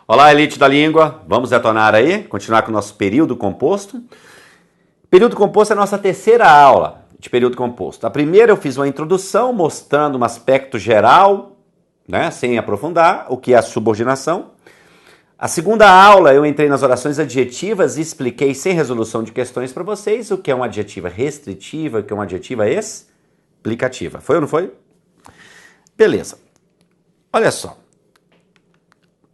Olá, elite da língua. Vamos detonar aí? Continuar com o nosso período composto. Período composto é a nossa terceira aula de período composto. A primeira eu fiz uma introdução mostrando um aspecto geral, né, sem aprofundar, o que é a subordinação. A segunda aula eu entrei nas orações adjetivas e expliquei sem resolução de questões para vocês o que é uma adjetiva restritiva e o que é uma adjetiva explicativa. Foi ou não foi? Beleza. Olha só.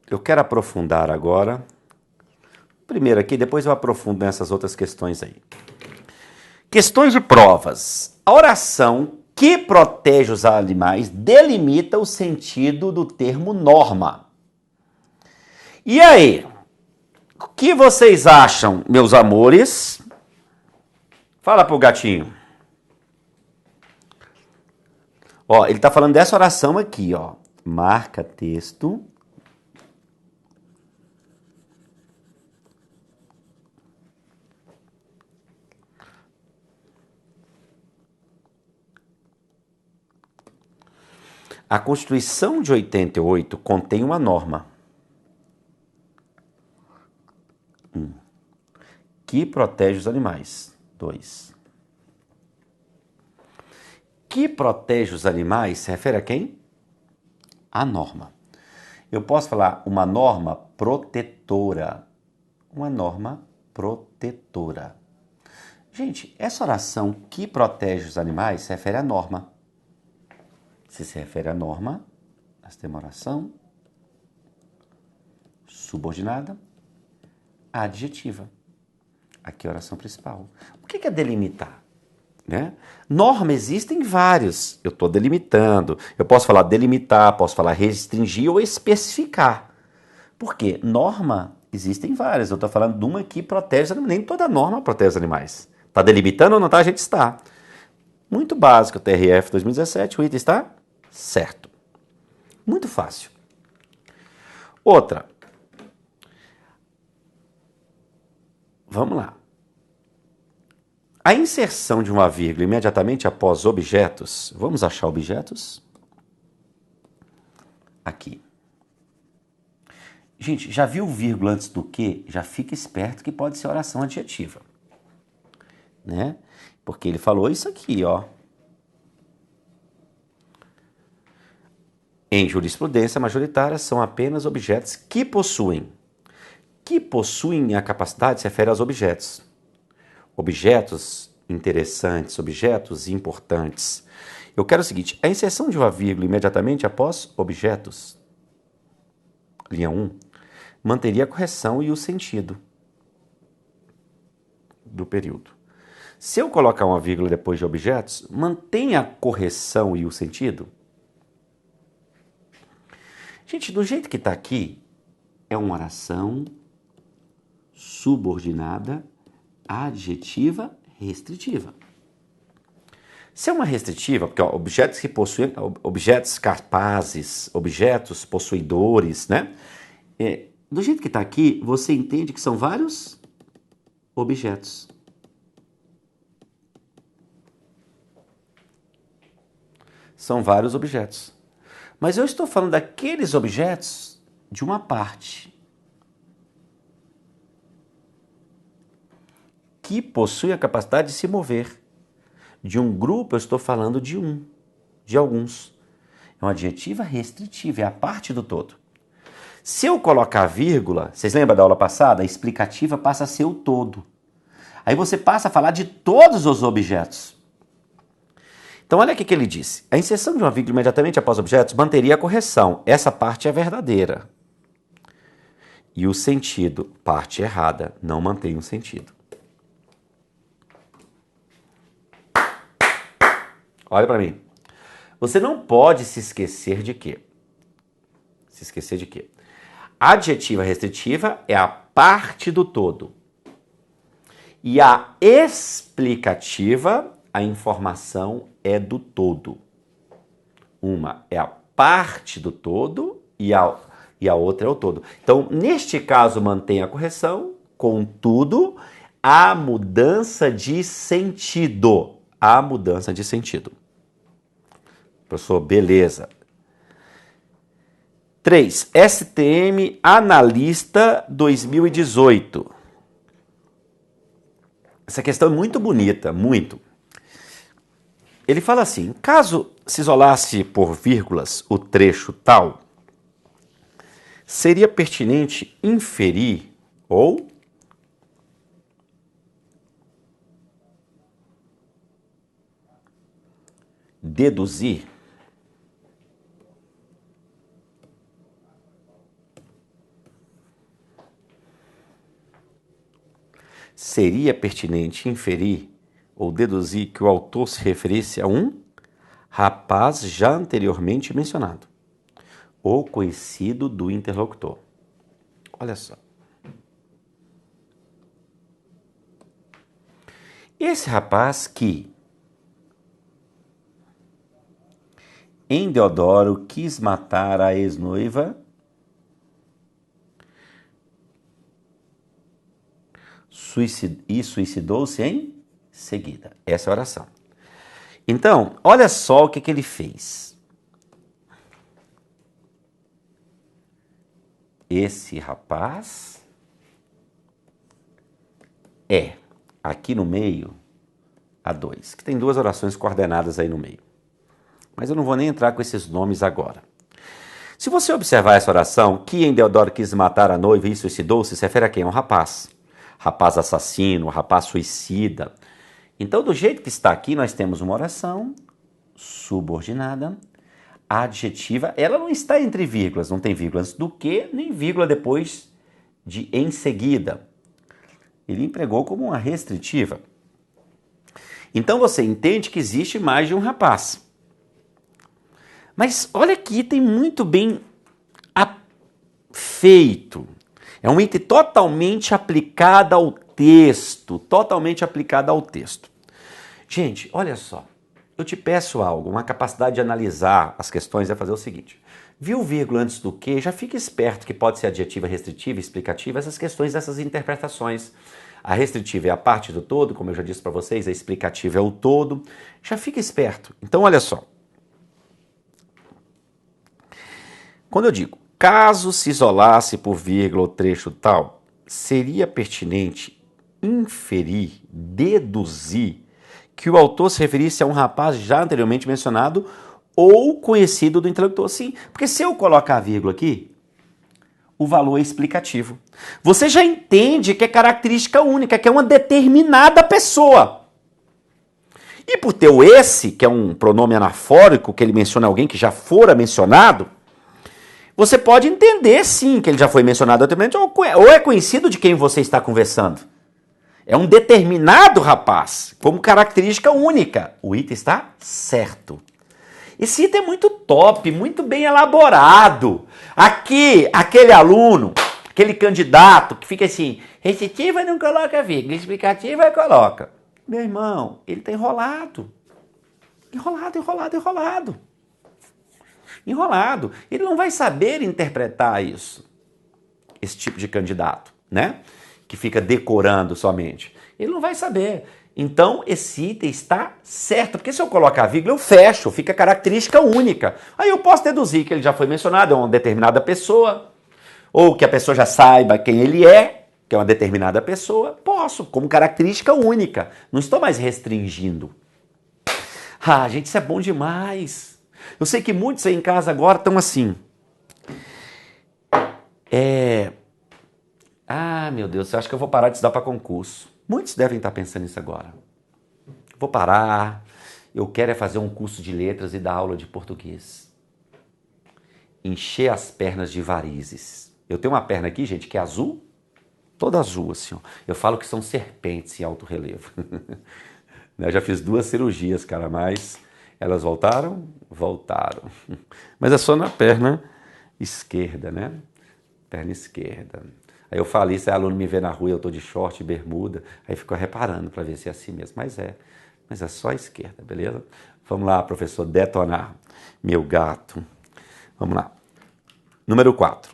Eu quero aprofundar agora. Primeiro aqui, depois eu aprofundo nessas outras questões aí. Questões de provas. A oração que protege os animais delimita o sentido do termo norma. E aí? O que vocês acham, meus amores? Fala pro gatinho. Ó, ele tá falando dessa oração aqui, ó. Marca texto. A Constituição de 88 contém uma norma que protege os animais. 2. Que protege os animais se refere a quem? A norma. Eu posso falar uma norma protetora. Uma norma protetora. Gente, essa oração que protege os animais se refere à norma. Se refere à norma, nós temos uma oração subordinada adjetiva. Aqui é a oração principal. O que é delimitar? Né? Norma existem vários. Eu estou delimitando. Eu posso falar delimitar, posso falar restringir ou especificar. Por quê? Norma existem várias. Eu estou falando de uma que protege os animais. Nem toda norma protege os animais. Está delimitando ou não está? A gente está. Muito básico, TRF 2017, o item está certo. Muito fácil. Outra. Vamos lá. A inserção de uma vírgula imediatamente após objetos. Vamos achar objetos? Aqui. Gente, já viu vírgula antes do que? Já fica esperto que pode ser oração adjetiva. Né? Porque ele falou isso aqui, ó. Em jurisprudência majoritária, são apenas objetos que possuem. Que possuem a capacidade se refere aos objetos. Objetos interessantes, objetos importantes. Eu quero o seguinte, a inserção de uma vírgula imediatamente após objetos, linha 1, manteria a correção e o sentido do período. Se eu colocar uma vírgula depois de objetos, mantém a correção e o sentido? Gente, do jeito que está aqui, é uma oração subordinada adjetiva restritiva. Se é uma restritiva, porque ó, objetos que possuem, objetos capazes, objetos possuidores, né? Do jeito que está aqui, você entende que são vários objetos. São vários objetos. Mas eu estou falando daqueles objetos de uma parte que possui a capacidade de se mover. De um grupo, eu estou falando de alguns. É uma adjetiva restritiva, é a parte do todo. Se eu colocar vírgula, vocês lembram da aula passada? A explicativa passa a ser o todo. Aí você passa a falar de todos os objetos. Então, olha o que ele disse. A inserção de uma vírgula imediatamente após objetos manteria a correção. Essa parte é verdadeira. E o sentido, parte errada, não mantém o sentido. Olha para mim. Você não pode se esquecer de quê? Se esquecer de quê? A adjetiva restritiva é a parte do todo. E a explicativa, a informação é do todo. Uma é a parte do todo e a outra é o todo. Então, neste caso, mantém a correção, contudo, a mudança de sentido. A mudança de sentido. Professor, beleza. 3. STM Analista 2018. Essa questão é muito bonita, muito. Ele fala assim, caso se isolasse por vírgulas o trecho tal, seria pertinente inferir ou deduzir seria pertinente inferir ou deduzir que o autor se referisse a um rapaz já anteriormente mencionado ou conhecido do interlocutor. Olha só. Esse rapaz que em Deodoro quis matar a ex-noiva e suicidou-se em seguida. Essa é a oração. Então, olha só o que ele fez. Esse rapaz é, aqui no meio, a 2, que tem duas orações coordenadas aí no meio. Mas eu não vou nem entrar com esses nomes agora. Se você observar essa oração, que em Deodoro quis matar a noiva e suicidou-se, se refere a quem? A um rapaz. Rapaz assassino, rapaz suicida. Então, do jeito que está aqui, nós temos uma oração subordinada, adjetiva. Ela não está entre vírgulas, não tem vírgulas do que, nem vírgula depois de em seguida. Ele empregou como uma restritiva. Então, você entende que existe mais de um rapaz. Mas olha que item muito bem feito. É um item totalmente aplicado ao texto. Totalmente aplicado ao texto. Gente, olha só. Eu te peço algo, uma capacidade de analisar as questões é fazer o seguinte. Viu vírgula antes do que? Já fica esperto que pode ser adjetiva, restritiva, explicativa, essas questões, essas interpretações. A restritiva é a parte do todo, como eu já disse para vocês, a explicativa é o todo. Já fica esperto. Então, olha só. Quando eu digo, caso se isolasse por vírgula ou trecho tal, seria pertinente inferir, deduzir, que o autor se referisse a um rapaz já anteriormente mencionado ou conhecido do interlocutor. Sim, porque se eu colocar a vírgula aqui, o valor é explicativo. Você já entende que é característica única, que é uma determinada pessoa. E por ter o esse, que é um pronome anafórico, que ele menciona alguém que já fora mencionado, você pode entender, sim, que ele já foi mencionado anteriormente, ou é conhecido de quem você está conversando. É um determinado rapaz, como característica única. O item está certo. Esse item é muito top, muito bem elaborado. Aqui, aquele aluno, aquele candidato que fica assim, restritiva não coloca vírgula, explicativa coloca. Meu irmão, ele está enrolado. Enrolado. Ele não vai saber interpretar isso. Esse tipo de candidato, né? Que fica decorando somente. Ele não vai saber. Então, esse item está certo. Porque se eu colocar a vírgula, eu fecho. Fica característica única. Aí eu posso deduzir que ele já foi mencionado, é uma determinada pessoa. Ou que a pessoa já saiba quem ele é, que é uma determinada pessoa. Posso, como característica única. Não estou mais restringindo. Ah, gente, isso é bom demais. Eu sei que muitos aí em casa agora estão assim. Ah, meu Deus, eu acho que eu vou parar de estudar para concurso. Muitos devem estar pensando nisso agora. Vou parar, eu quero é fazer um curso de letras e dar aula de português. Encher as pernas de varizes. Eu tenho uma perna aqui, gente, que é azul, toda azul, assim, ó. Eu falo que são serpentes em alto relevo. Eu já fiz 2 cirurgias, cara, mas elas voltaram? Voltaram. Mas é só na perna esquerda, né? Perna esquerda. Aí eu falo isso, aí aluno me vê na rua, eu tô de short, bermuda, aí fico reparando para ver se é assim mesmo. Mas é só a esquerda, beleza? Vamos lá, professor, detonar. Meu gato. Vamos lá. Número 4.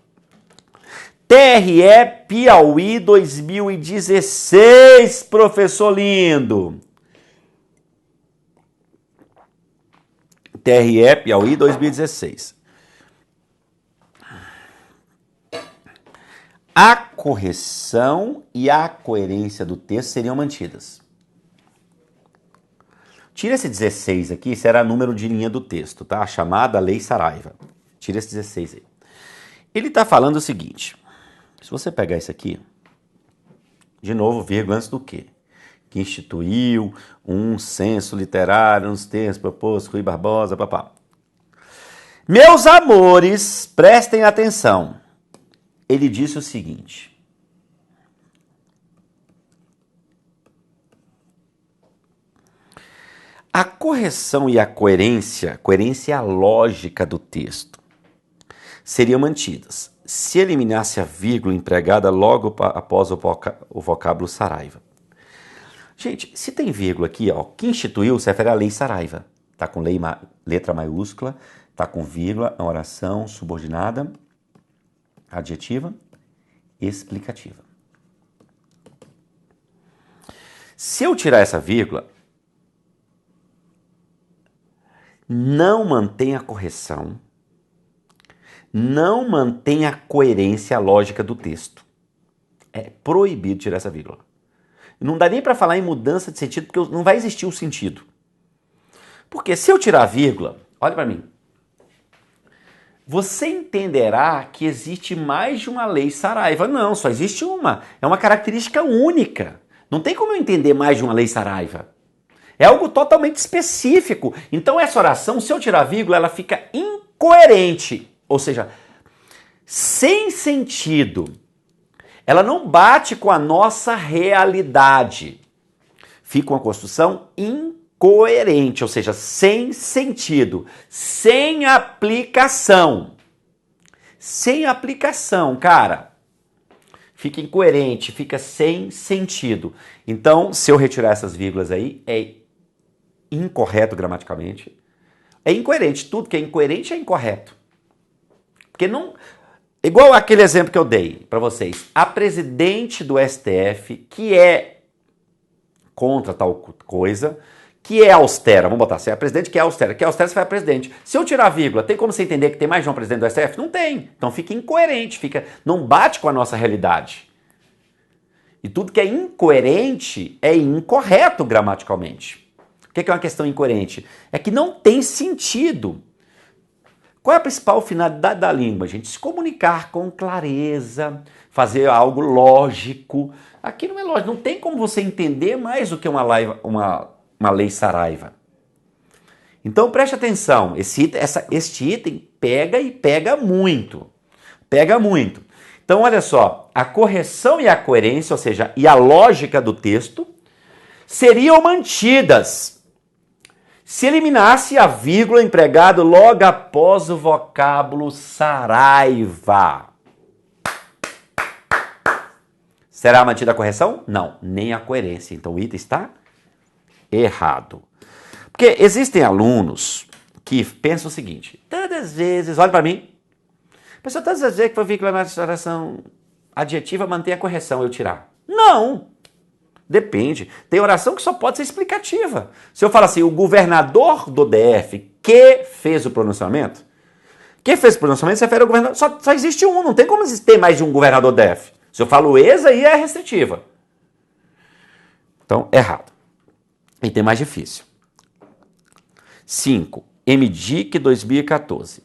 TRE Piauí 2016, professor lindo. TRE Piauí 2016. a correção e a coerência do texto seriam mantidas. Tira esse 16 aqui, isso era número de linha do texto, tá? A chamada Lei Saraiva. Tira esse 16 aí. Ele está falando o seguinte, se você pegar isso aqui, de novo, vírgula antes do quê? Que instituiu um censo literário nos termos propostos, Rui Barbosa, papá. Meus amores, prestem atenção. Ele disse o seguinte. A correção e a coerência é a lógica do texto, seriam mantidas se eliminasse a vírgula empregada logo após o vocábulo Saraiva. Gente, se tem vírgula aqui, ó, que instituiu, se refere à Lei Saraiva. Tá com letra maiúscula, tá com vírgula, é uma oração subordinada, adjetiva, explicativa. Se eu tirar essa vírgula, não mantém a correção, não mantém a coerência, a lógica do texto. É proibido tirar essa vírgula. Não dá nem para falar em mudança de sentido, porque não vai existir o sentido. Porque se eu tirar a vírgula, olha para mim, você entenderá que existe mais de uma lei Saraiva. Não, só existe uma. É uma característica única. Não tem como eu entender mais de uma lei Saraiva. É algo totalmente específico. Então essa oração, se eu tirar a vírgula, ela fica incoerente. Ou seja, sem sentido. Ela não bate com a nossa realidade. Fica uma construção incoerente, ou seja, sem sentido, sem aplicação. Sem aplicação, cara. Fica incoerente, fica sem sentido. Então, se eu retirar essas vírgulas aí, é incorreto gramaticalmente. É incoerente. Tudo que é incoerente é incorreto. Porque não... Igual aquele exemplo que eu dei para vocês. A presidente do STF, que é contra tal coisa, que é austera, vamos botar assim, a presidente que é austera você vai a presidente. Se eu tirar a vírgula, tem como você entender que tem mais de um presidente do STF? Não tem. Então fica incoerente, não bate com a nossa realidade. E tudo que é incoerente é incorreto gramaticalmente. O que é uma questão incoerente? É que não tem sentido. Qual é a principal finalidade da língua, gente? Se comunicar com clareza, fazer algo lógico. Aqui não é lógico, não tem como você entender mais do que uma lei Saraiva. Então preste atenção, este item pega e pega muito. Pega muito. Então olha só, a correção e a coerência, ou seja, e a lógica do texto, seriam mantidas se eliminasse a vírgula empregada logo após o vocábulo Saraiva. Será mantida a correção? Não, nem a coerência. Então o item está errado. Porque existem alunos que pensam o seguinte, todas as vezes, olha para mim, pessoal, todas as vezes que for vírgula na oração adjetiva, mantém a correção, eu tirar. Não! Depende. Tem oração que só pode ser explicativa. Se eu falar assim, o governador do DF que fez o pronunciamento, quem fez o pronunciamento se refere ao governador. Só existe um, não tem como existir mais de um governador do DF. Se eu falo ex, aí é restritiva. Então, errado. E tem mais difícil. 5. MDIC 2014.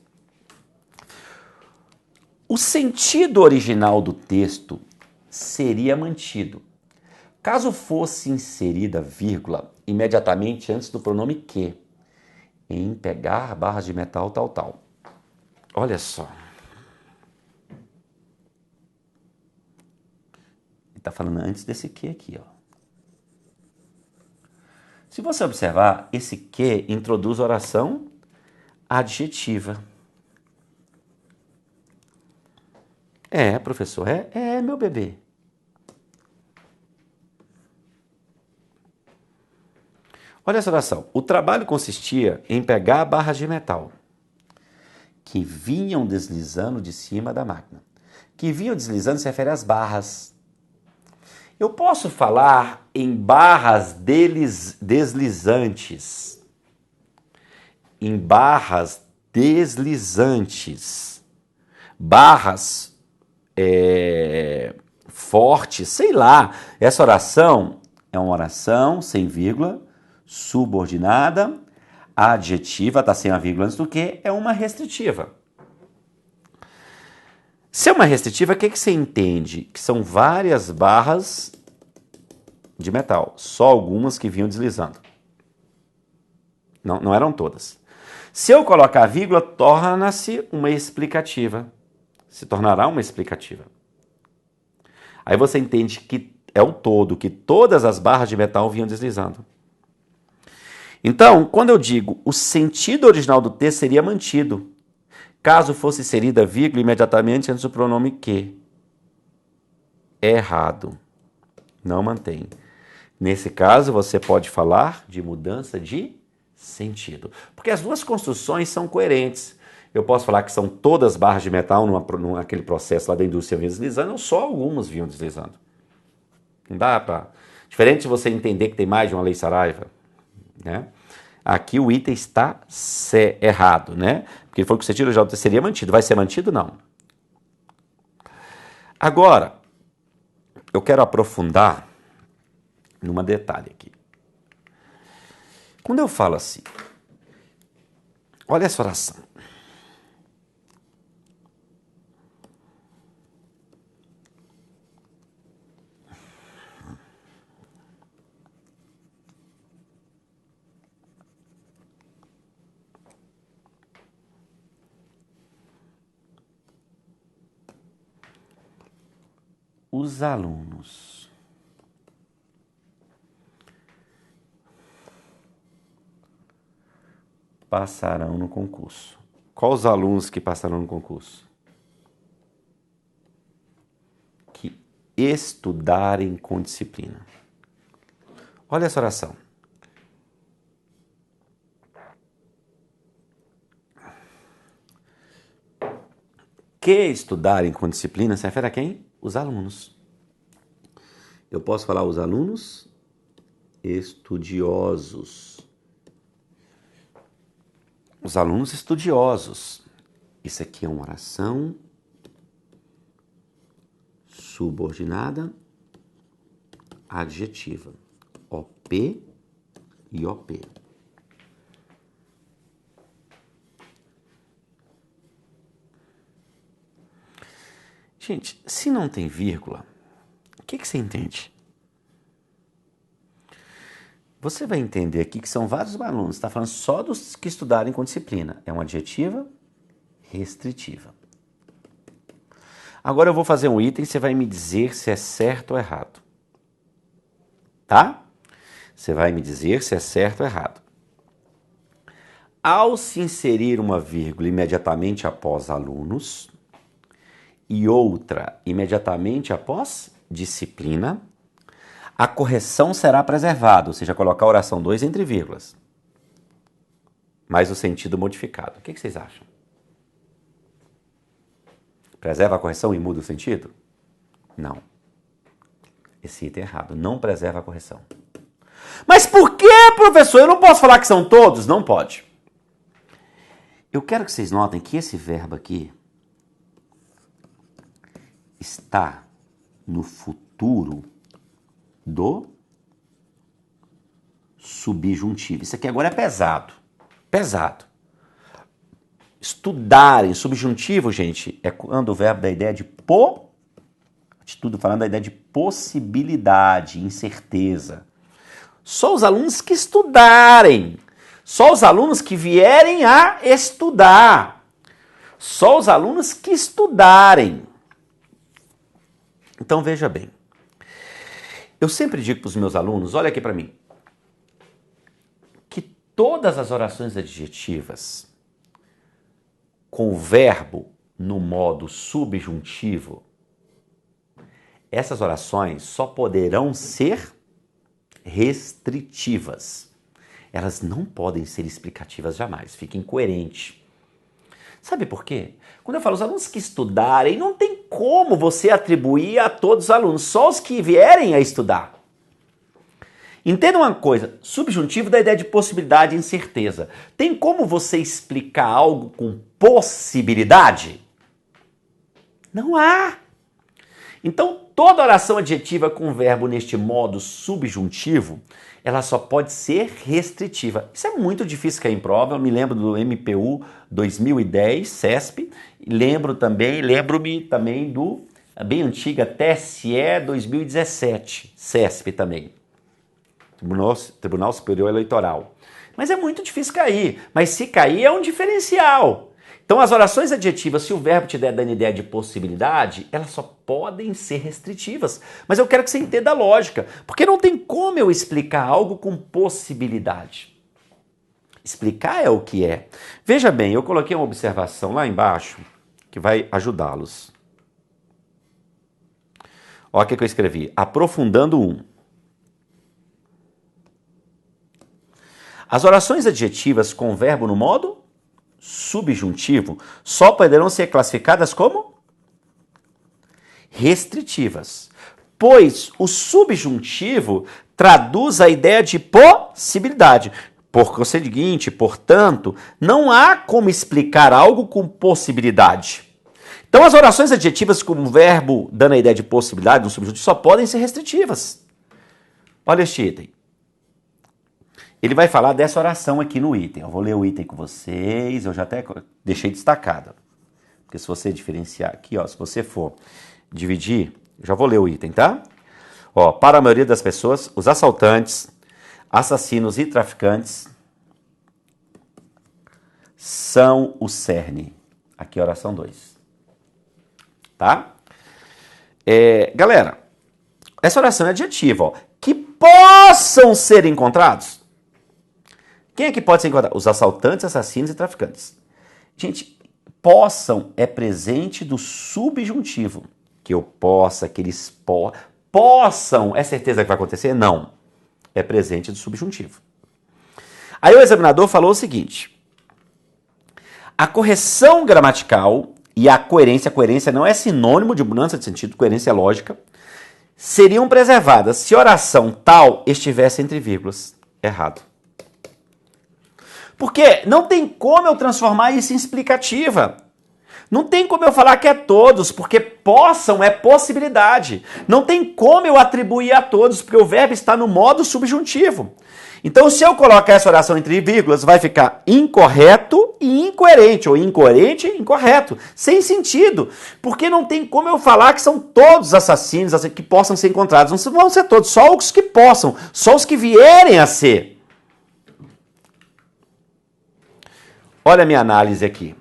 O sentido original do texto seria mantido caso fosse inserida vírgula imediatamente antes do pronome que, em pegar barras de metal tal. Olha só. Ele está falando antes desse que aqui, ó. Se você observar, esse que introduz oração adjetiva. É, professor, é meu bebê. Olha essa oração. O trabalho consistia em pegar barras de metal que vinham deslizando de cima da máquina. Que vinham deslizando se refere às barras. Eu posso falar em barras deslizantes. Em barras deslizantes. Barras forte, sei lá. Essa oração é uma oração sem vírgula, subordinada, adjetiva, está sem a vírgula antes do que, é uma restritiva. Se é uma restritiva, o que você entende? Que são várias barras de metal, só algumas que vinham deslizando. Não eram todas. Se eu colocar a vírgula, torna-se uma explicativa. Se tornará uma explicativa. Aí você entende que é o todo, que todas as barras de metal vinham deslizando. Então, quando eu digo o sentido original do texto seria mantido, caso fosse inserida a vírgula imediatamente antes do pronome que. É errado. Não mantém. Nesse caso, você pode falar de mudança de sentido. Porque as duas construções são coerentes. Eu posso falar que são todas barras de metal naquele processo lá da indústria vinham deslizando, ou só algumas vinham deslizando. Não dá para... Diferente de você entender que tem mais de uma lei Saraiva, né? Aqui o item está errado, né? Porque ele falou que o sentido original seria mantido. Vai ser mantido? Não. Agora, eu quero aprofundar num detalhe aqui. Quando eu falo assim, olha essa oração. Os alunos passarão no concurso. Quais os alunos que passarão no concurso? Que estudarem com disciplina. Olha essa oração. Que estudarem com disciplina se refere a quem? Os alunos. Eu posso falar os alunos estudiosos. Os alunos estudiosos. Isso aqui é uma oração subordinada adjetiva. OP e OP. Gente, se não tem vírgula, o que você entende? Você vai entender aqui que são vários alunos. Está falando só dos que estudarem com disciplina. É uma adjetiva restritiva. Agora eu vou fazer um item e você vai me dizer se é certo ou errado. Tá? Você vai me dizer se é certo ou errado. Ao se inserir uma vírgula imediatamente após alunos e outra imediatamente após disciplina, a correção será preservada, ou seja, colocar a oração 2 entre vírgulas, mas o sentido modificado. O que vocês acham? Preserva a correção e muda o sentido? Não. Esse item é errado. Não preserva a correção. Mas por que, professor? Eu não posso falar que são todos? Não pode. Eu quero que vocês notem que esse verbo aqui está no futuro do subjuntivo. Isso aqui agora é pesado. Pesado. Estudar em subjuntivo, gente, é quando o verbo dá a ideia de tudo falando da ideia de possibilidade, incerteza. Só os alunos que estudarem. Só os alunos que vierem a estudar. Só os alunos que estudarem. Então veja bem. Eu sempre digo para os meus alunos, olha aqui para mim, que todas as orações adjetivas com o verbo no modo subjuntivo, essas orações só poderão ser restritivas. Elas não podem ser explicativas jamais, fica incoerente. Sabe por quê? Quando eu falo os alunos que estudarem, não tem como você atribuir a todos os alunos, só os que vierem a estudar. Entenda uma coisa, subjuntivo dá a ideia de possibilidade e incerteza. Tem como você explicar algo com possibilidade? Não há. Então, toda oração adjetiva com verbo neste modo subjuntivo, ela só pode ser restritiva. Isso é muito difícil cair em prova. Eu me lembro do MPU 2010, CESP. Lembro-me também do bem antiga TSE 2017, CESP também. Tribunal Superior Eleitoral. Mas é muito difícil cair. Mas se cair é um diferencial. Então, as orações adjetivas, se o verbo te der dando ideia de possibilidade, elas só podem ser restritivas. Mas eu quero que você entenda a lógica, porque não tem como eu explicar algo com possibilidade. Explicar é o que é. Veja bem, eu coloquei uma observação lá embaixo que vai ajudá-los. Olha o que eu escrevi. Aprofundando um. As orações adjetivas com verbo no modo subjuntivo só poderão ser classificadas como restritivas, pois o subjuntivo traduz a ideia de possibilidade. Por conseguinte, portanto, não há como explicar algo com possibilidade. Então, as orações adjetivas com verbo dando a ideia de possibilidade no subjuntivo só podem ser restritivas. Olha este item. Ele vai falar dessa oração aqui no item. Eu vou ler o item com vocês, eu já até deixei destacada. Porque se você diferenciar aqui, ó, se você for dividir, eu já vou ler o item, tá? Ó, para a maioria das pessoas, os assaltantes, assassinos e traficantes são o cerne. Aqui a oração 2. Tá? Galera, essa oração é adjetiva, ó. Que possam ser encontrados. Quem é que pode ser encontrado? Os assaltantes, assassinos e traficantes. Gente, possam é presente do subjuntivo. Que eu possa, que eles possam. É certeza que vai acontecer? Não. É presente do subjuntivo. Aí o examinador falou o seguinte. A correção gramatical e a coerência não é sinônimo de mudança de sentido, coerência é lógica, seriam preservadas se a oração tal estivesse entre vírgulas. Errado. Porque não tem como eu transformar isso em explicativa. Não tem como eu falar que é todos, porque possam é possibilidade. Não tem como eu atribuir a todos, porque o verbo está no modo subjuntivo. Então, se eu colocar essa oração entre vírgulas, vai ficar incorreto e incoerente, ou incoerente e incorreto, sem sentido. Porque não tem como eu falar que são todos assassinos que possam ser encontrados. Não vão ser todos, só os que possam, só os que vierem a ser. Olha a minha análise aqui.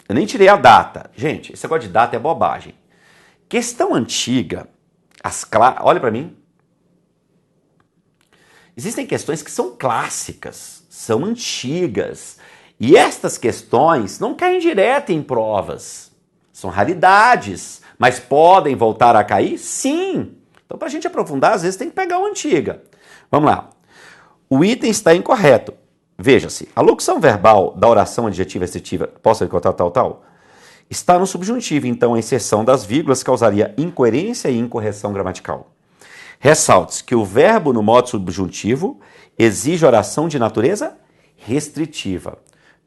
Eu nem tirei a data. Gente, esse negócio de data é bobagem. Questão antiga, olha para mim. Existem questões que são clássicas, são antigas. E estas questões não caem direto em provas. São raridades, mas podem voltar a cair? Sim. Então, para a gente aprofundar, às vezes tem que pegar uma antiga. Vamos lá. O item está incorreto. Veja-se, a locução verbal da oração adjetiva restritiva, posso encontrar tal, está no subjuntivo, então a inserção das vírgulas causaria incoerência e incorreção gramatical. Ressalte-se que o verbo no modo subjuntivo exige oração de natureza restritiva,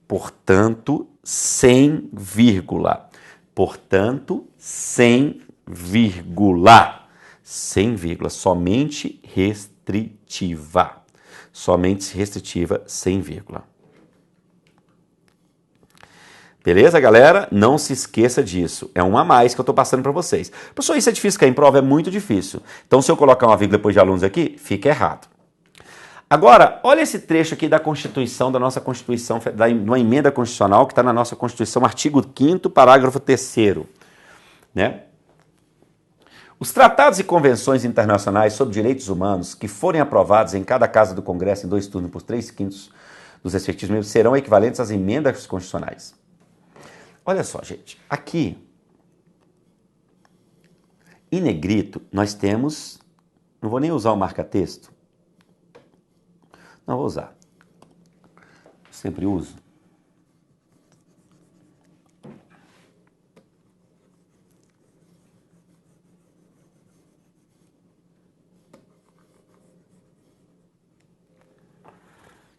portanto, sem vírgula. Portanto, sem vírgula. Sem vírgula, somente restritiva. Somente restritiva, sem vírgula. Beleza, galera? Não se esqueça disso. É um a mais que eu estou passando para vocês. Professor, isso é difícil cair em prova? É muito difícil. Então, se eu colocar uma vírgula depois de alunos aqui, fica errado. Agora, olha esse trecho aqui da Constituição, da nossa Constituição, de uma emenda constitucional que está na nossa Constituição, artigo 5º, parágrafo 3º, né? Os tratados e convenções internacionais sobre direitos humanos que forem aprovados em cada casa do Congresso em 2 turnos por 3/5 dos respectivos membros serão equivalentes às emendas constitucionais. Olha só, gente, aqui, em negrito, nós temos, não vou nem usar o marca-texto, não vou usar, sempre uso.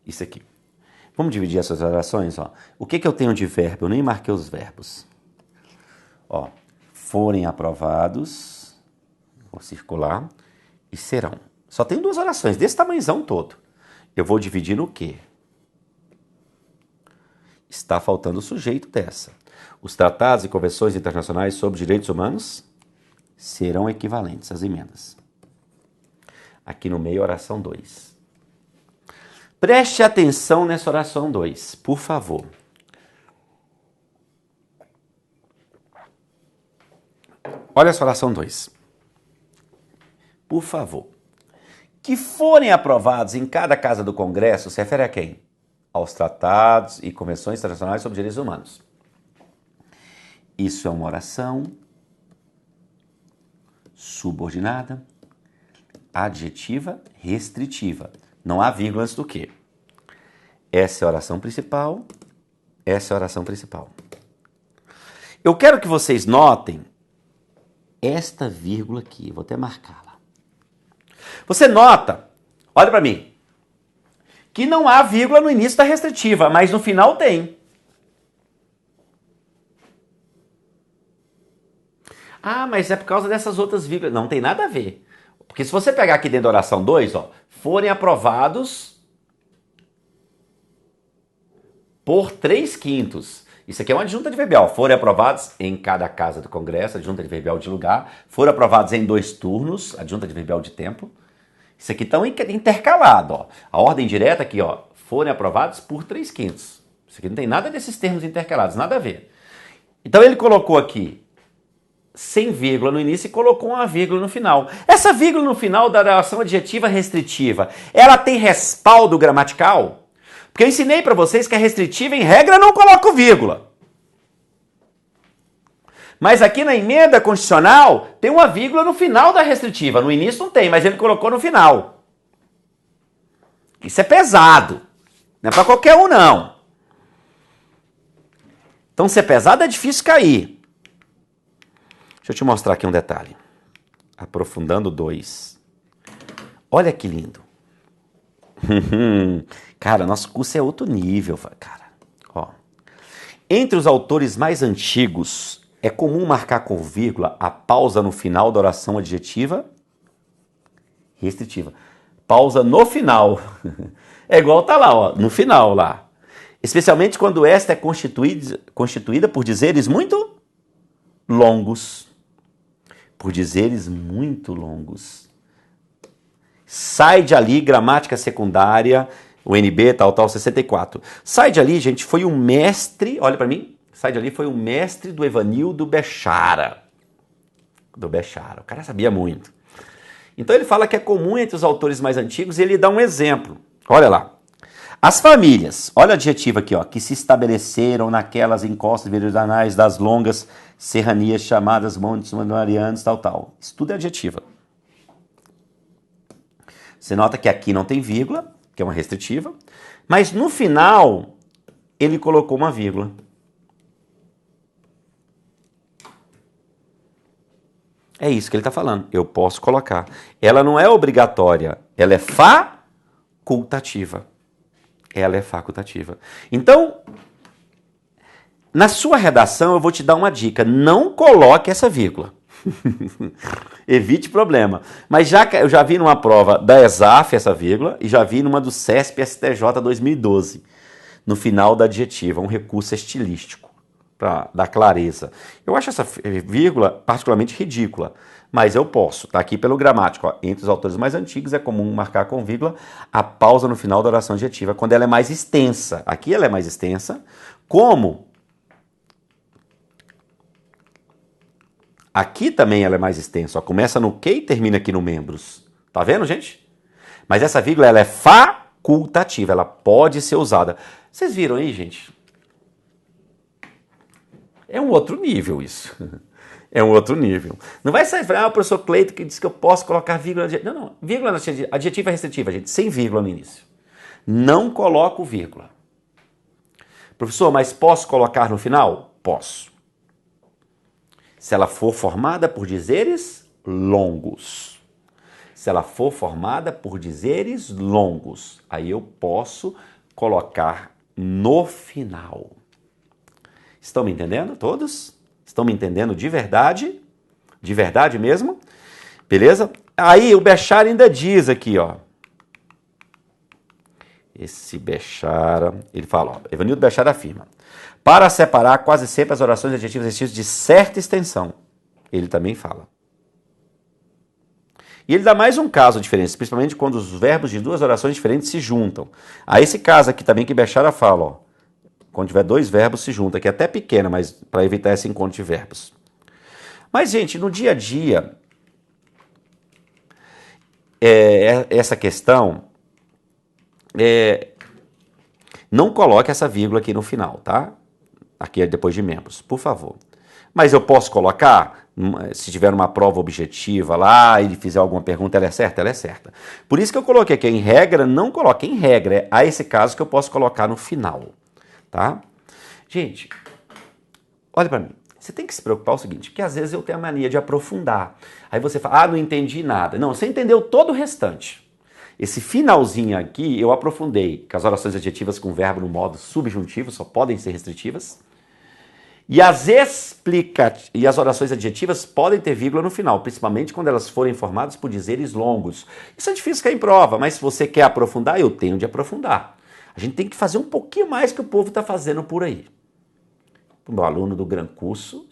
Isso aqui. Vamos dividir essas orações? Ó. O que eu tenho de verbo? Eu nem marquei os verbos. Ó, forem aprovados, vou circular, e serão. Só tem duas orações, desse tamanhozão todo. Eu vou dividir no quê? Está faltando o sujeito dessa. Os tratados e convenções internacionais sobre direitos humanos serão equivalentes às emendas. Aqui no meio, oração 2. Preste atenção nessa oração 2, por favor. Olha essa oração 2. Por favor. Que forem aprovados em cada casa do Congresso, se refere a quem? Aos tratados e convenções internacionais sobre direitos humanos. Isso é uma oração subordinada, adjetiva, restritiva. Não há vírgula antes do que. Essa é a oração principal, essa é a oração principal. Eu quero que vocês notem esta vírgula aqui, vou até marcá-la. Você nota, olha para mim, que não há vírgula no início da restritiva, mas no final tem. Ah, mas é por causa dessas outras vírgulas. Não tem nada a ver. Porque se você pegar aqui dentro da oração 2, ó, forem aprovados por 3/5. Isso aqui é uma adjunta adverbial. Forem aprovados em cada casa do Congresso, adjunta adverbial de lugar. Foram aprovados em 2 turnos, adjunta adverbial de tempo. Isso aqui está intercalado, ó. A ordem direta aqui, ó, forem aprovados por 3/5. Isso aqui não tem nada desses termos intercalados, nada a ver. Então ele colocou aqui sem vírgula no início e colocou uma vírgula no final. Essa vírgula no final da oração adjetiva restritiva, ela tem respaldo gramatical? Porque eu ensinei para vocês que a restritiva, em regra, não coloca vírgula. Mas aqui na emenda constitucional tem uma vírgula no final da restritiva. No início não tem, mas ele colocou no final. Isso é pesado. Não é para qualquer um, não. Então, se é pesado, é difícil cair. Deixa eu te mostrar aqui um detalhe. Aprofundando 2. Olha que lindo. Cara, nosso curso é outro nível, cara. Ó. Entre os autores mais antigos, é comum marcar com vírgula a pausa no final da oração adjetiva restritiva. Pausa no final. É igual tá lá, ó, no final lá. Especialmente quando esta é constituída por dizeres muito longos. Por dizeres muito longos. Sai de ali, gramática secundária, o NB, tal, 64. Sai de ali, gente, foi um mestre, olha para mim, sai de ali, foi um mestre do Evanildo Bechara. Do Bechara, o cara sabia muito. Então ele fala que é comum entre os autores mais antigos e ele dá um exemplo. Olha lá. As famílias, olha o adjetivo aqui, ó, que se estabeleceram naquelas encostas meridionais das longas serranias chamadas Montes Marianos, tal. Isso tudo é adjetiva. Você nota que aqui não tem vírgula, que é uma restritiva, mas no final ele colocou uma vírgula. É isso que ele está falando. Eu posso colocar. Ela não é obrigatória, ela é facultativa. Ela é facultativa. Então, na sua redação, eu vou te dar uma dica. Não coloque essa vírgula. Evite problema. Mas eu já vi numa prova da ESAF essa vírgula e já vi numa do CESP STJ 2012. No final da adjetiva, um recurso estilístico para dar clareza. Eu acho essa vírgula particularmente ridícula. Mas eu posso, tá aqui pelo gramático. Ó. Entre os autores mais antigos é comum marcar com vírgula a pausa no final da oração adjetiva, quando ela é mais extensa. Aqui ela é mais extensa, como aqui também ela é mais extensa. Ó. Começa no que e termina aqui no membros. Tá vendo, gente? Mas essa vírgula ela é facultativa, ela pode ser usada. Vocês viram aí, gente? É um outro nível isso. É um outro nível. Não vai sair, o professor Cleito que disse que eu posso colocar vírgula. Não. Vírgula adjetiva restritiva, gente. Sem vírgula no início. Não coloco vírgula. Professor, mas posso colocar no final? Posso. Se ela for formada por dizeres longos. Se ela for formada por dizeres longos, aí eu posso colocar no final. Estão me entendendo todos? Estão me entendendo de verdade? De verdade mesmo? Beleza? Aí o Bechara ainda diz aqui, ó. Esse Bechara, ele fala, ó, Evanildo Bechara afirma, para separar quase sempre as orações adjetivas e adjetivos de certa extensão. Ele também fala. E ele dá mais um caso diferente, principalmente quando os verbos de duas orações diferentes se juntam. Aí esse caso aqui também que Bechara fala, ó, quando tiver dois verbos se juntam, que é até pequena, mas para evitar esse encontro de verbos. Mas, gente, no dia a dia, essa questão, não coloque essa vírgula aqui no final, tá? Aqui é depois de membros, por favor. Mas eu posso colocar, se tiver uma prova objetiva lá, ele fizer alguma pergunta, ela é certa? Ela é certa. Por isso que eu coloquei aqui, em regra, não coloque em regra, há esse caso que eu posso colocar no final, tá? Gente, olha para mim. Você tem que se preocupar o seguinte, porque às vezes eu tenho a mania de aprofundar. Aí você fala, não entendi nada. Não, você entendeu todo o restante. Esse finalzinho aqui eu aprofundei, que as orações adjetivas com verbo no modo subjuntivo só podem ser restritivas. E as orações adjetivas podem ter vírgula no final, principalmente quando elas forem formadas por dizeres longos. Isso é difícil cair em prova, mas se você quer aprofundar, eu tenho de aprofundar. A gente tem que fazer um pouquinho mais que o povo está fazendo por aí. O aluno do Gran Curso,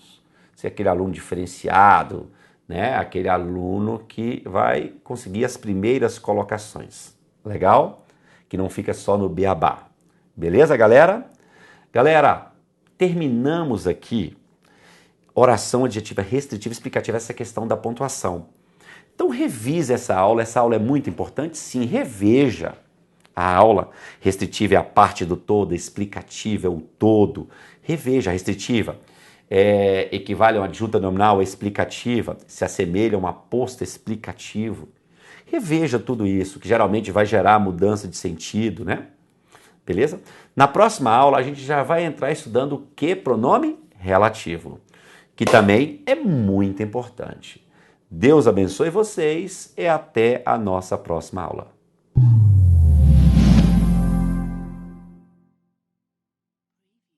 ser aquele aluno diferenciado, né? Aquele aluno que vai conseguir as primeiras colocações. Legal? Que não fica só no beabá. Beleza, galera? Galera, terminamos aqui oração adjetiva restritiva explicativa, essa questão da pontuação. Então revise essa aula é muito importante, sim, reveja a aula. Restritiva é a parte do todo, explicativa é o todo. Reveja, a restritiva equivale a uma adjunta nominal explicativa, se assemelha a um aposto explicativo. Reveja tudo isso, que geralmente vai gerar mudança de sentido, né? Beleza? Na próxima aula a gente já vai entrar estudando o que? Pronome relativo, que também é muito importante. Deus abençoe vocês e até a nossa próxima aula.